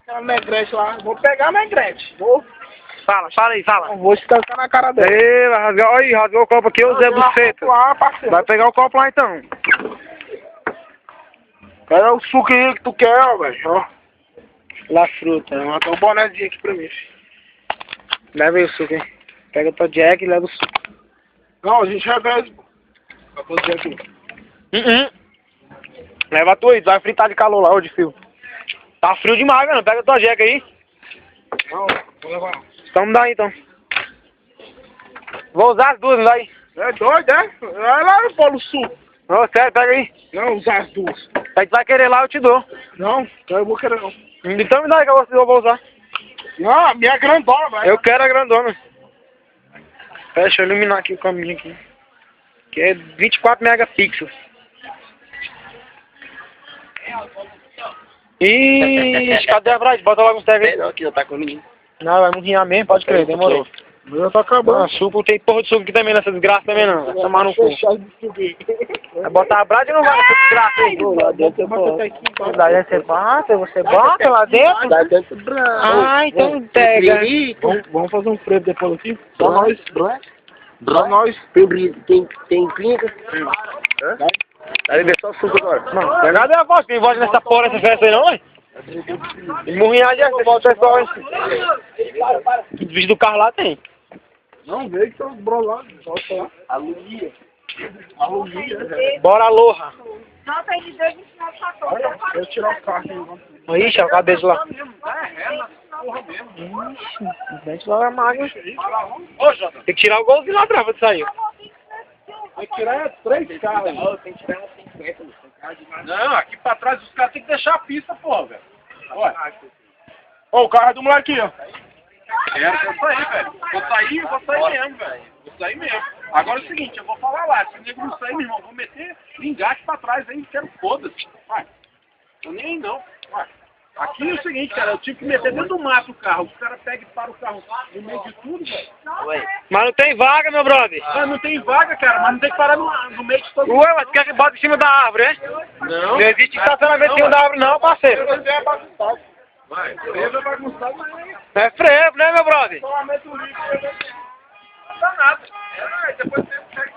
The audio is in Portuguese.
aquela negrete lá. Vou pegar a negrete. Vou. Fala aí, fala. Vou estancar na cara dela. Ei, vai rasgar. Olha aí, rasgou o copo aqui, o Zé Buceta. Vai pegar o copo lá então. Pega o suco aí que tu quer, ó, velho. Ó. La fruta. Tem um bonézinho aqui pra mim, filho. Leva aí o suco, hein. Pega o teu Jack e leva o suco. Não, a gente reveza, pô. Vai fazer aqui. Leva a tua aí, tu vai fritar de calor lá, ô de fio. Tá frio demais, mano. Pega a tua Jack aí. Não, vou levar não. Então me dá aí, então. Vou usar as duas, me dá aí. É doido, é? Vai lá no Polo Sul. Não, sério, pega aí. Não, usar as duas. Aí tu vai querer lá, eu te dou. Não, eu vou querer não. Então me dá aí que eu vou usar. Não, a minha é grandona, velho. Eu quero a grandona. Deixa eu iluminar aqui o caminho aqui. Que é 24 megapixels. Ixi, cadê a Brad? Bota logo um tag aí. Não, aqui já tá com ninguém. Não, vai morrinhar mesmo, pode crer, demorou. Eu tô acabando. Ah, suco, tem porra de suco aqui também nessa desgraça também não. Vai tomar no cu. Vai botar a Brad e não vai nessa desgraça aí. Lá dentro eu vou. Lá dentro você bota, você bota lá dentro? Lá dentro branco. Ah, então pega. Vamos fazer um frevo depois aqui? Só nós. Só nós. Tem clínica? Vai beber só suco agora. Mano, cadê a voz? Tem voz nessa porra, nessa festa aí não, hein? Morrinhar de volta pessoal, hein? O vídeo do carro lá tem. Não, veio que tá brolando. Volta lá. Aluguia. Bora, aloha. Nota aí de 2,29 Deixa eu tirar o carro aí. Ixi, a cabeça lá. Ixi, dente lá é magro. Tem que tirar o golzinho lá atrás pra sair. Vai tirar 3 carros. Não, tem que tirar umas 50. Não, aqui pra trás os caras tem que deixar a pista, pô, velho. Ó, o carro é do moleque, ó. Quero sair, velho. Vou sair mesmo, velho. Vou sair mesmo. Agora é o seguinte, eu vou falar lá. Se o nego não sair, meu irmão, vou meter engate pra trás aí, quero foda-se. Vai. Tô nem aí, não. Vai. Aqui é o seguinte, cara, eu tive que meter dentro do mato o carro. Os caras pegam e param o carro no meio de tudo, velho. Mas não tem vaga, meu brother. Ah, não tem vaga, cara, mas não tem que parar no meio de todo mundo. Ué, mas tu quer que bota em cima da árvore, é? Não. Não existe estacionamento em cima da árvore não, parceiro. Você é bagunçado. Vai, frevo é bagunçado, mas É frevo, né, meu brother? solamente o lixo. Não dá nada. É, depois você pega.